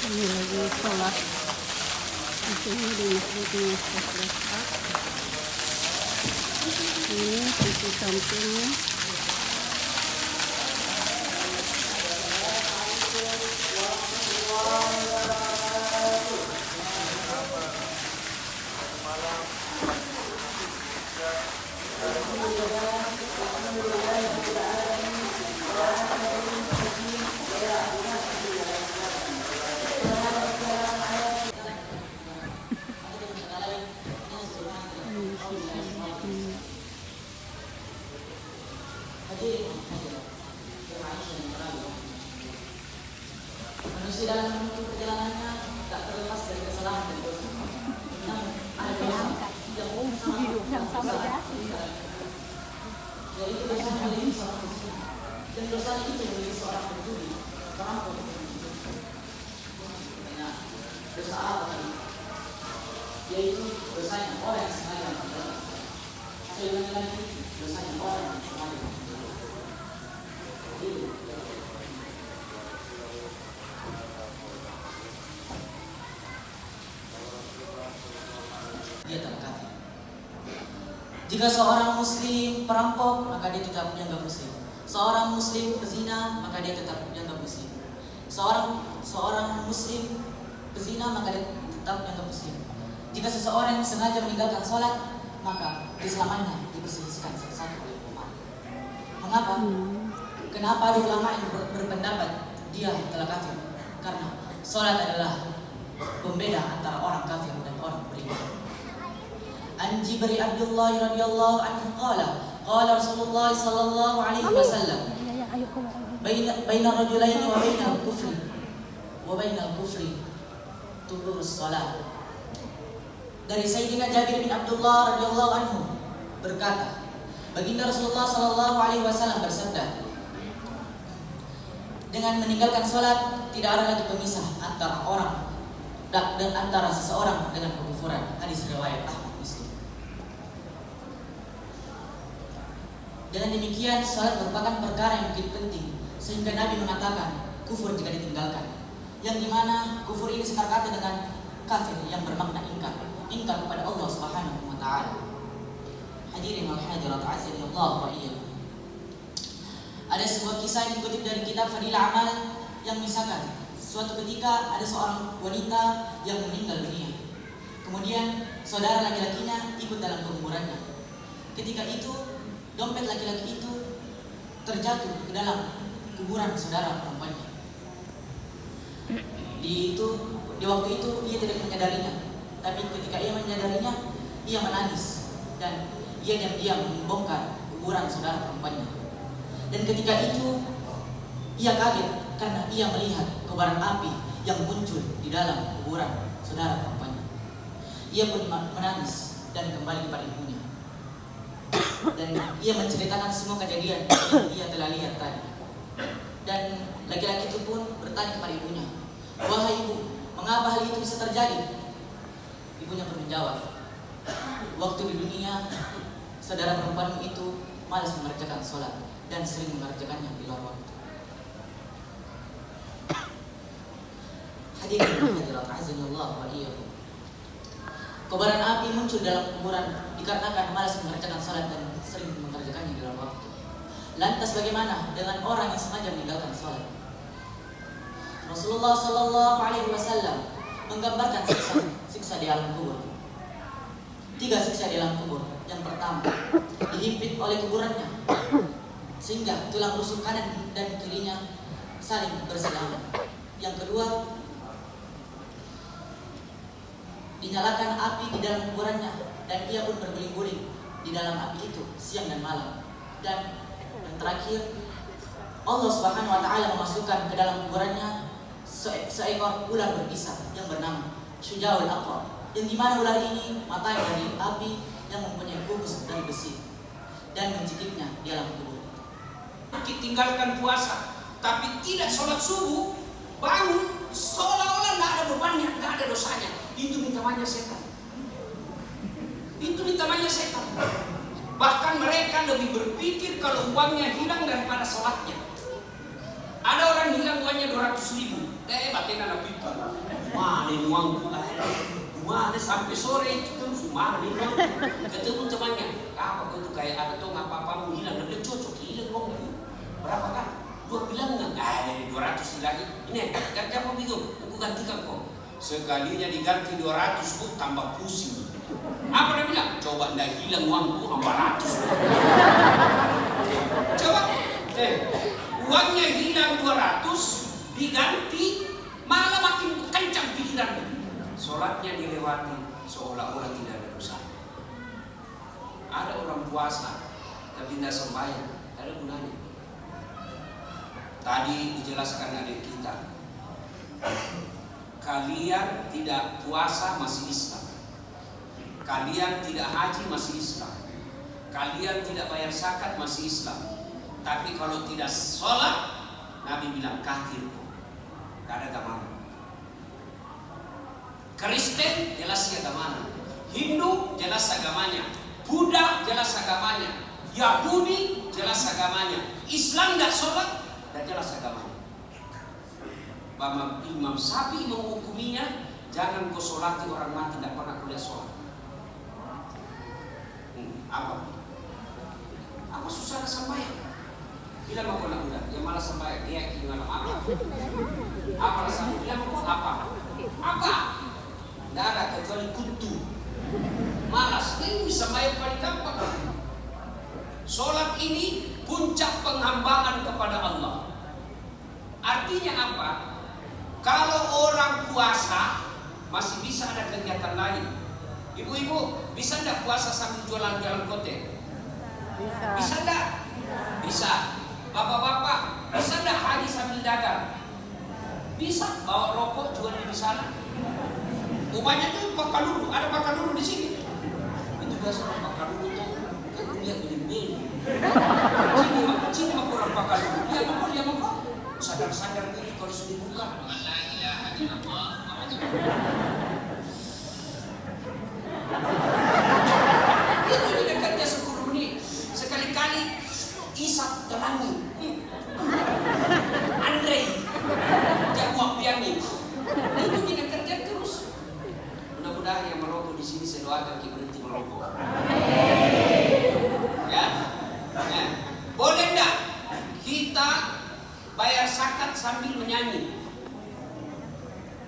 Ini lagi sholat di sini di masjidnya Ustaz. Ini sisi sampingnya. Manusia dalam perjalanannya tak terlepas dari kesalahan dan dosa. Namun ada dosa yang sama yaitu dosa memiliki seorang muslim, dan dosa itu memiliki seorang pencuri, perampok. Nah, dosa apa tadi? Yaitu dosanya orang yang sengaja melakukan. Saya ulangi lagi, dosanya orang yang sengaja melakukan. Itu. Dia telah kafir. Jika seorang muslim perampok, maka dia tetap dianggap muslim. Seorang muslim pezina, maka dia tetap dianggap muslim. Seorang muslim pezina, maka dia tetap dianggap muslim. Jika seseorang sengaja meninggalkan sholat, maka keselamanya diperselisihkan satu-satu oleh ulama. Mengapa? Kenapa ada ulama yang berpendapat dia telah kafir? Karena sholat adalah pembeda antara orang kafir dan orang beriman. An Jibri Abdullah radhiyallahu anhu qala Rasulullah sallallahu alaihi wasallam baina rajulaini wa baina al-kufri tulurus salat. Dari Sayyidina Jabir bin Abdullah radhiyallahu anhu berkata, baginda Rasulullah sallallahu alaihi wasallam bersabda, dengan meninggalkan salat tidak ada lagi pemisah antara orang dan antara seseorang dengan kekufuran. Hadis riwayat Ahmad. Dengan demikian, salat merupakan perkara yang begitu penting, sehingga Nabi mengatakan kufur jika ditinggalkan, yang dimana kufur ini sekar kata dengan kafir yang bermakna ingkar kepada Allah Subhanahu wa Ta'ala. Hadirin wal hadirat azza wa jalla. Ada sebuah kisah yang dikutip dari kitab Fadilah Amal yang misalkan suatu ketika ada seorang wanita yang meninggal dunia, kemudian saudara laki-lakinya ikut dalam penguburannya. Ketika itu dompet laki-laki itu terjatuh ke dalam kuburan saudara perempuannya. Di waktu itu ia tidak menyadarinya, tapi ketika ia menyadarinya, ia menangis dan ia diam-diam membongkar kuburan saudara perempuannya. Dan ketika itu ia kaget karena ia melihat kobaran api yang muncul di dalam kuburan saudara perempuannya. Ia pun menangis dan kembali kepada ibunya. Dan ia menceritakan semua kejadian yang ia telah lihat tadi. Dan laki-laki itu pun bertanya kepada ibunya, "Wahai ibu, mengapa hal itu bisa terjadi?" Ibunya pun menjawab, "Waktu di dunia, saudara perempuanmu itu malas mengerjakan sholat dan sering mengerjakannya di luar waktu." Hadirin hadirat azanillah wa iyyakum. Kobaran api muncul dalam kuburan dikarenakan malas mengerjakan salat dan sering mengerjakannya di dalam waktu. Lantas bagaimana dengan orang yang sengaja meninggalkan salat? Rasulullah sallallahu alaihi wasallam menggambarkan siksa di alam kubur. 3 siksa di alam kubur. Yang pertama, dihimpit oleh kuburannya sehingga tulang rusuk kanan dan kirinya saling berselaman. Yang kedua, dinyalakan api di dalam kuburannya dan ia pun berguling-guling di dalam api itu siang dan malam. Dan yang terakhir, Allah Subhanahu wa Ta'ala memasukkan ke dalam kuburannya seekor ular berbisa yang bernama Syujaul Aqrab, yang dimana ular ini matanya dari api yang mempunyai kukus dari besi dan mencekiknya di dalam kubur. Kita tinggalkan puasa tapi tidak sholat subuh, bangun seolah-olah tidak ada bebannya, tidak ada dosanya. Itu namanya setan. Itu namanya setan. Bahkan mereka lebih berpikir kalau uangnya hilang daripada sholatnya. Ada orang hilang uangnya 200.000, batin anak itu. Mana ini uangku? Mana sampai sore itu terus mana ini uangku? Ketemu temannya. Apa kau tuh kayak ada tuh apa-apa hilang, udah cocok hilang uang itu. Berapa kan? 2 bilang nggak? 200 lagi. Ini kerja apa itu? Aku gantikan kok. Sekalinya diganti 200 kok tambah pusing. Apa dia bilang? Coba ndak hilang uangku 400. Coba. Uangnya hilang 200 diganti malah makin kencang pikirannya. Sholatnya dilewati seolah-olah tidak ada dosa. Ada orang puasa tapi tidak sembahyang, ada gunanya. Tadi dijelaskan adik kita, kalian tidak puasa masih Islam, kalian tidak haji masih Islam, kalian tidak bayar zakat masih Islam. Tapi kalau tidak sholat, Nabi bilang kafir, gak ada agama. Kristen jelas agamanya, Hindu jelas agamanya, Buddha jelas agamanya, Yahudi jelas agamanya, Islam gak sholat, gak jelas agamanya. Imam Syafi'i menghukuminya, jangan kau sholati orang mati tidak pernah kuliah sholat. Apa susah kesampaian? Bila mau kena udah, yang malah sampai dia gimana apa? Apa rasanya? Bila mau apa? Apa? Tidak ada kecuali kutu. Malas, ini bisa bayar paling gampang. Sholat ini puncak penghambaan kepada Allah. Artinya apa? Kalau orang puasa masih bisa ada kegiatan lain. Ibu-ibu bisa tidak puasa sambil jualan-jualan kote? Bisa tidak? Bisa. Bapak-bapak, bisa tidak haji sambil dagang? Bisa. Bawa rokok jual di sana. Umumnya tuh pakaluru, ada pakaluru di sini. Itu biasa orang pakaluru tuh kan kuliah beli-beli. Sini mah kurang pakaluru. Dia mau sadar-sadar ini kalau sudah dibuka. Itu di dekatnya 10 menit. Sekali-kali isap telangi. Andre jaguak biangin. Itu kita kerja terus. Mudah-mudahan yang merokok di sini saya doakan kita berhenti merokok. Ya, boleh enggak kita bayar zakat sambil menyanyi?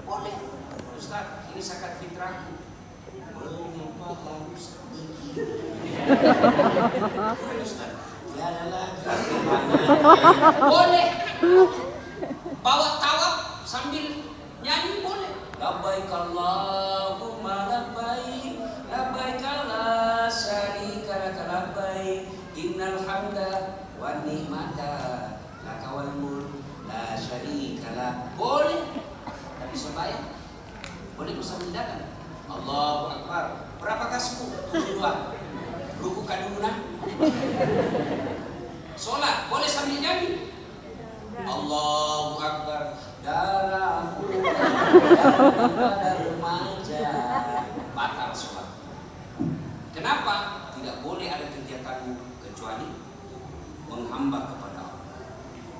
Boleh. Ustaz, ini zakat fitrahku. Mengapa harus begini? Boleh Ustaz. Tiada lagi. Boleh. Bawa tawaf sambil nyanyi boleh. Labbaik Allahumma labbaik, labbaik la syarika laka labbaik, innal hamda wan ni'mata laka wal mulk la syarika lak. Boleh. Tapi sembahyang boleh bersama dagang. Allahu Akbar. Berapa kasmu? 72. Ruku kaduna. Sholat boleh sambil nyanyi. Allahu Akbar. Darahmu pada remaja. Batal sholat. Kenapa? Tidak boleh ada kegiatanmu kecuali menghamba kepada Allah.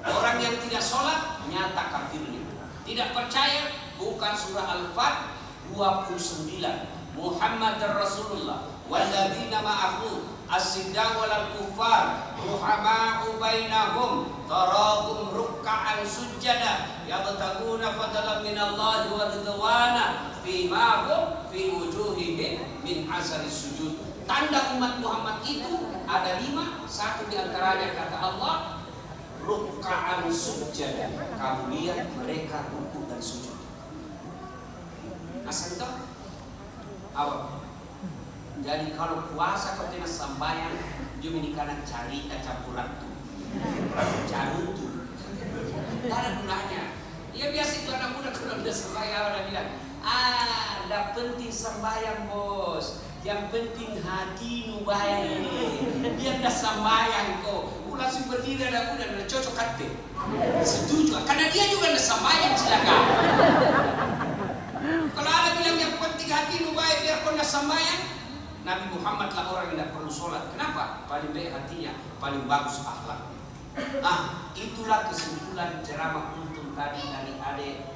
Orang yang tidak sholat nyata kafirnya. Tidak percaya bukan surah Al-Fat 29. Muhammad Rasulullah walladzina ma'ahu as-siddaw wal kuffar ruhama'u bainahum tarahum ruk'an sujada yabtaguna fadlan minallahi wa ridwana fima hum fi wujuhihim min asari sujud. Tanda umat Muhammad itu ada 5. Satu di antaranya kata Allah ruk'an sujada. Kamu lihat mereka ruku dan sujud. Asal itu awal. Jadi kalau puasa kau tidak sambayan, dia menikahkan cari campuran tu, carut tu, tidak ada gunanya. Ya biasa itu anak muda kalau udah sambayan orang bilang, tidak penting sambayan bos, yang penting hati nu baik. Dia dah sambayan kau, langsung berdiri anak muda udah cocok hati. Setuju, karena dia juga dah sambayan silakan. Kalau ada bilang yang penting hati nu baik biar kau dah sambayan. Nabi Muhammad lah orang yang tidak perlu sholat. Kenapa? Paling baik hatinya, paling bagus akhlaknya. Itulah kesimpulan ceramah untung tadi dari adik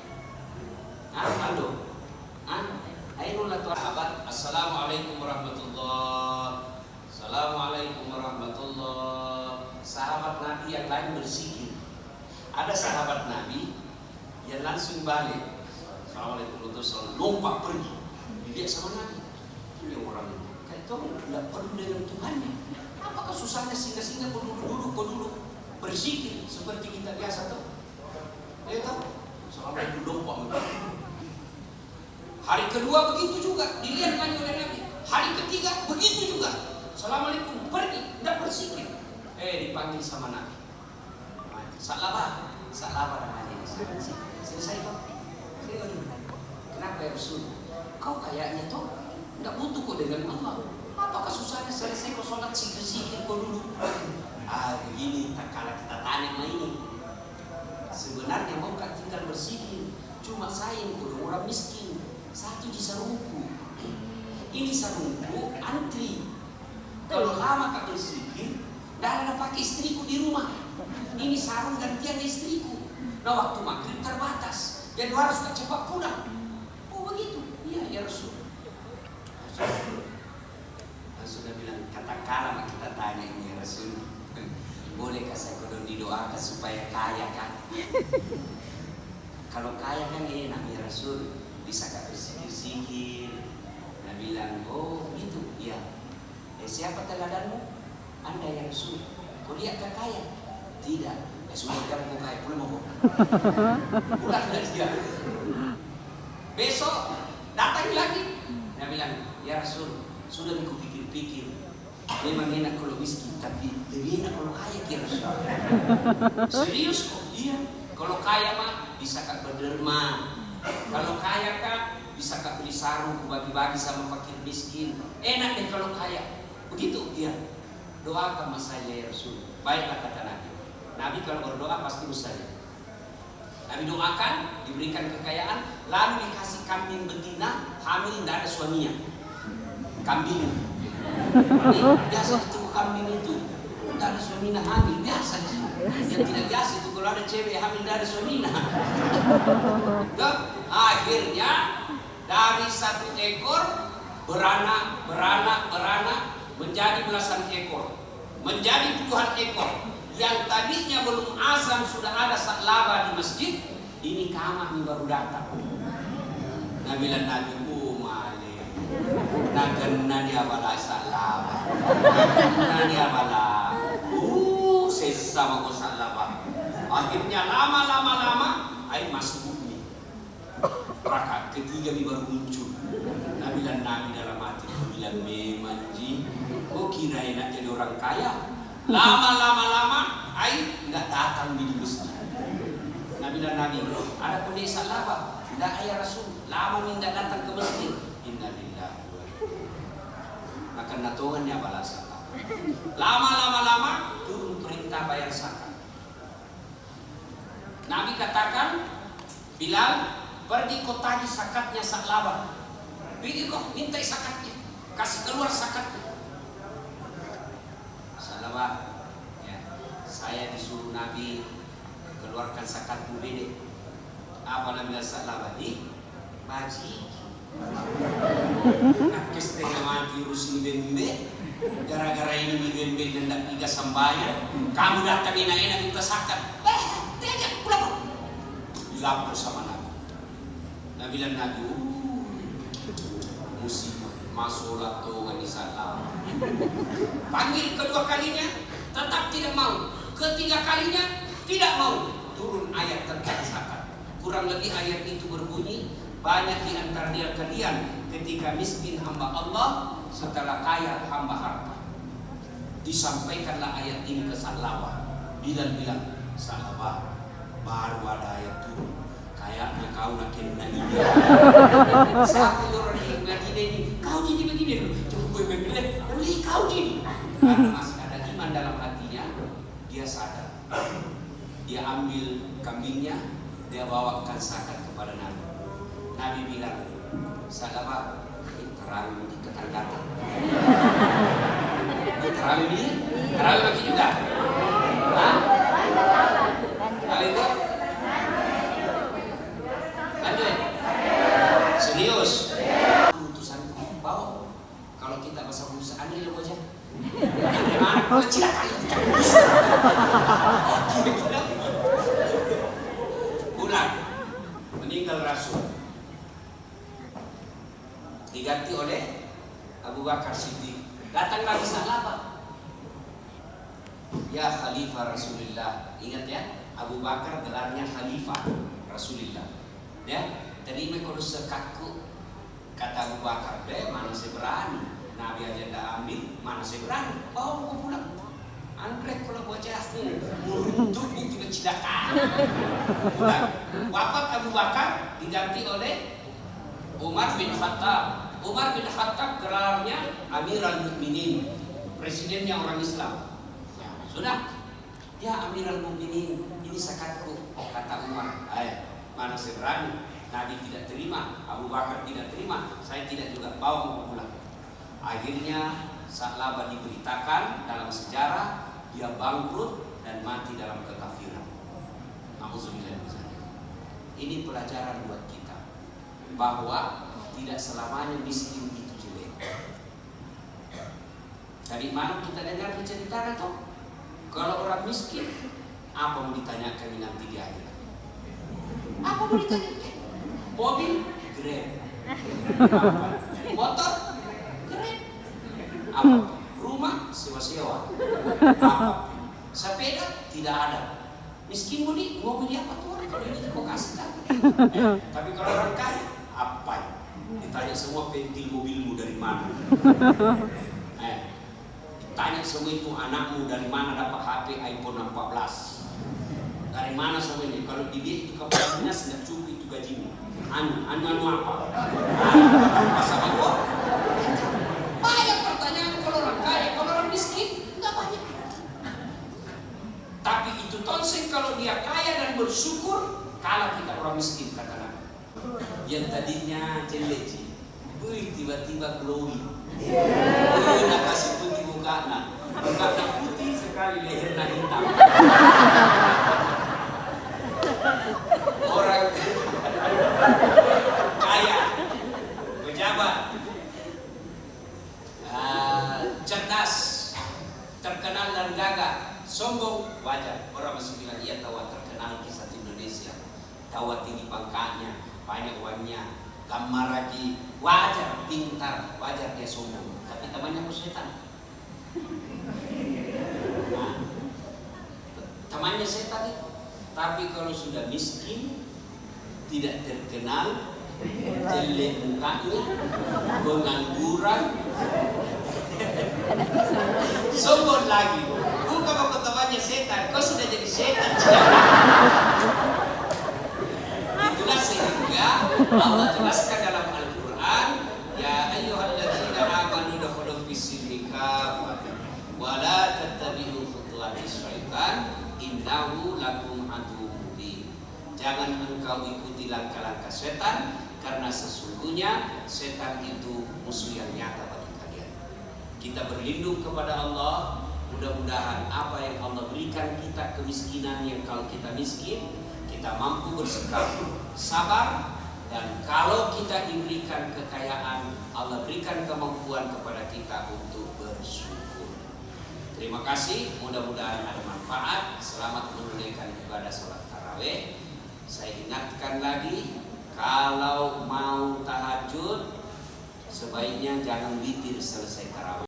langsung balik. Assalamualaikum warahmatullahi wabarakatuh. Lompat pergi. Dilihat sama Nabi. Ini orang kayak tahu tidak perlu dengan Tuhannya. Apakah susahnya singgah-singgah kau duduk berzikir seperti kita biasa tuh? Ya tahu. Assalamualaikum lompat. Hari kedua begitu juga dilihat lagi oleh Nabi. Hari ketiga begitu juga. Assalamualaikum pergi tidak berzikir. Dipanggil sama Nabi. Saklaba namanya. Selesai kok. Kenapa ya Rasul? Kau kayaknya tuh tidak butuh kok dengan Allah. Apakah susahnya selesai kau sholat sikir kau dulu? Begini tak kalah kita tanya sama ini. Sebenarnya mau kan tinggal bersikir. Cuma sayang kau orang miskin. Satu di sarungku. Ini sarungku antri. Kalau lama kau bersikir, tidak ada pakai istriku di rumah. Ini sarung gantian istriku. Nah waktu maghrib terbatas. Jadi harus cepat pulang. Oh begitu? Iya ya Rasul. Sudah bilang katakanlah kita tanya ini ya Rasul. Bolehkah saya kodon didoakan supaya kaya kan? Kalau kaya kan enak ya Rasul. Bisa gak bersikir-sikir. Nah bilang oh gitu. Iya. Siapa teladanmu? Anda ya Rasul. Kau lihat kan kaya? Tidak. Sudah kamu mau kaya pulang mau. Pulang dari dia. Besok datang lagi. Dia bilang, ya Rasul, sudah aku pikir-pikir. Memang enak kalau miskin, tapi lebih enak kalau kaya ya Rasul. Serius kok? Iya. Kalau kaya mah bisa kak berderma. Kalau kaya kak bisa kak beli sarung bagi-bagi sama fakir miskin. Enak deh kalau kaya. Begitu? Iya. Doakan mas saya ya Rasul. Baiklah kata Nabi. Nabi kalau berdoa pasti mustajab. Nabi doakan, diberikan kekayaan, lalu dikasih kambing betina, hamil tidak ada suaminya. Kambing. Biasa itu kambing itu, tidak ada suaminya hamil, biasa sih. Yang tidak biasa itu kalau ada cewek hamil tidak ada suaminya. Akhirnya dari satu ekor beranak menjadi belasan ekor, menjadi puluhan ekor. Yang tadinya belum azan sudah ada saklaba di masjid, ini kami baru datang. Nabilan Nabi male, nagenna dia bala saklaba, nagenna bala, sesama ko saklaba. Akhirnya lama, ay masuk nih. Rakaat ketiga baru muncul. Nabilan Nabi dalam hati bilang memang ji, kok kira enak jadi orang kaya? Lama, nggak datang di masjid. Nabi dan Nabi, ada kondisi laba, tidak ayah Rasul, lama nggak datang ke masjid. Innalillahi. Maka natungannya balasan. Lama, turun perintah bayar zakat. Nabi katakan, Bilal, pergi kau tagih zakatnya saklaba. Pergi kau minta zakatnya, kasih keluar zakatnya. Saklaba. Saya disuruh Nabi keluarkan zakatmu bede. Apa Nabi saklaba di baji. Nakes tengah mati urus bembe. Gara-gara ini bembe dan tidak sambayar. Kamu datang enak-enak minta zakat. Tidak pulang. Dilapor sama Nabi. Nabi dan Nabi musibah masulah tuh nggak salah. Panggil kedua kalinya tetap tidak mau. Ketiga kalinya tidak mau. Turun ayat tentang zakat. Kurang lebih ayat itu berbunyi, banyak di antara kalian ketika miskin hamba Allah, setelah kaya hamba harta. Disampaikanlah ayat ini ke Saklaba. Bilal bilang, Saklaba, baru ada ayat turun. Kayaknya kau nak kena ini. Satu orang yang ini, kau jadi begini. Coba gue bilang, beli kau jadi. Karena masih ada iman dalam hatinya, dia sadar. Dia ambil kambingnya, dia bawakan zakat kepada Nabi. Nabi bilang, Saklaba, terlalu di ketangkatan. Terlalu ini? Terlalu lagi juga? Hah? Kali itu? Lanjut. Serius. Putusan bawa. Kalau kita bahasa Indonesia, Andre lo aja. Gimana? Kalau cilaka itu. Pulang. minal rasul. Diganti oleh Abu Bakar Siddiq. Datang lagi Sa'labah. Ya Khalifah Rasulullah. Ingat ya, Abu Bakar gelarnya Khalifah Rasulullah. Ya, terima kalau sekakku. Kata Abu Bakar, mana saya berani? Nabi aja tidak ambil, mana saya berani? Bawa aku pulang. Anggrek kalau bocah meruntuh itu kecelakaan. Wafat Abu Bakar diganti oleh Umar bin Khattab. Umar bin Khattab gelarnya Amirul Mukminin, presidennya orang Islam. Ya, sudah, ya Amirul Mukminin, ini zakatku. Kata Umar, mana saya berani? Nabi tidak terima, Abu Bakar tidak terima, saya tidak juga, bawa mau pulang. Akhirnya Sa'labah diberitakan dalam sejarah dia bangkrut dan mati dalam kekafiran. Nauzubillah. Ini pelajaran buat kita bahwa tidak selamanya miskin itu jelek. Dari mana kita dengar diceritakan tuh? Kalau orang miskin, apa mau ditanyakan nanti di akhirat? Apa mau ditanyakan? Mobil, Grab. Apa? Motor, Grab. Apa? Rumah, sewa-sewa. Apa? Sepeda, tidak ada. Miskin mau beli apa tuh? Kalau ini kok kasih kan? Tapi kalau orang kaya, apa? Ditanya semua pentil mobilmu dari mana? Ditanya semua itu anakmu dari mana dapat HP iPhone 14? Dari mana semua ini? Kalau dia itu kepalanya sudah cukup itu gajimu. Anu apa? Masa apa? Banyak pertanyaan kalau orang kaya, kalau orang miskin nggak banyak. Tapi itu tonseng kalau dia kaya dan bersyukur, kalah kita orang miskin kata Nabi. Yang tadinya jelek, tiba-tiba glowing. Udah kasih putih mukanya putih sekali, lehernya hitam. Orang kaya, pejabat, cerdas, terkenal dan gagah, sombong, wajar. Orang masih bilang ia tahu terkenal kisah Indonesia, tahu tinggi pangkatnya, banyak uangnya, gambar lagi, wajar, pintar, wajar dia sombong. Tapi temannya setan. Temannya setan itu. Tapi kalau sudah miskin, tidak terkenal, jelek mukanya, pengangguran, sombong lagi. Bukan kau temannya setan, kau sudah jadi setan. Itulah sehingga Allah jelaskan dalam Al-Quran, ya ayyuhalladzina amanu dukhulu fis-silmi kafatan wa la tattabi'u khutuwatis syaitan innahu lakum aduwwun mubin. Jangan engkau ikuti langkah-langkah setan, karena sesungguhnya setan itu musuh yang nyata bagi kalian. Kita berlindung kepada Allah. Mudah-mudahan apa yang Allah berikan kita, kemiskinan yang kalau kita miskin, kita mampu bersikap sabar. Dan kalau kita diberikan kekayaan, Allah berikan kemampuan kepada kita untuk bersyukur. Terima kasih, mudah-mudahan ada manfaat. Selamat menunaikan ibadah sholat tarawih. Saya ingatkan lagi, kalau mau tahajud, sebaiknya jangan witir selesai tarawih.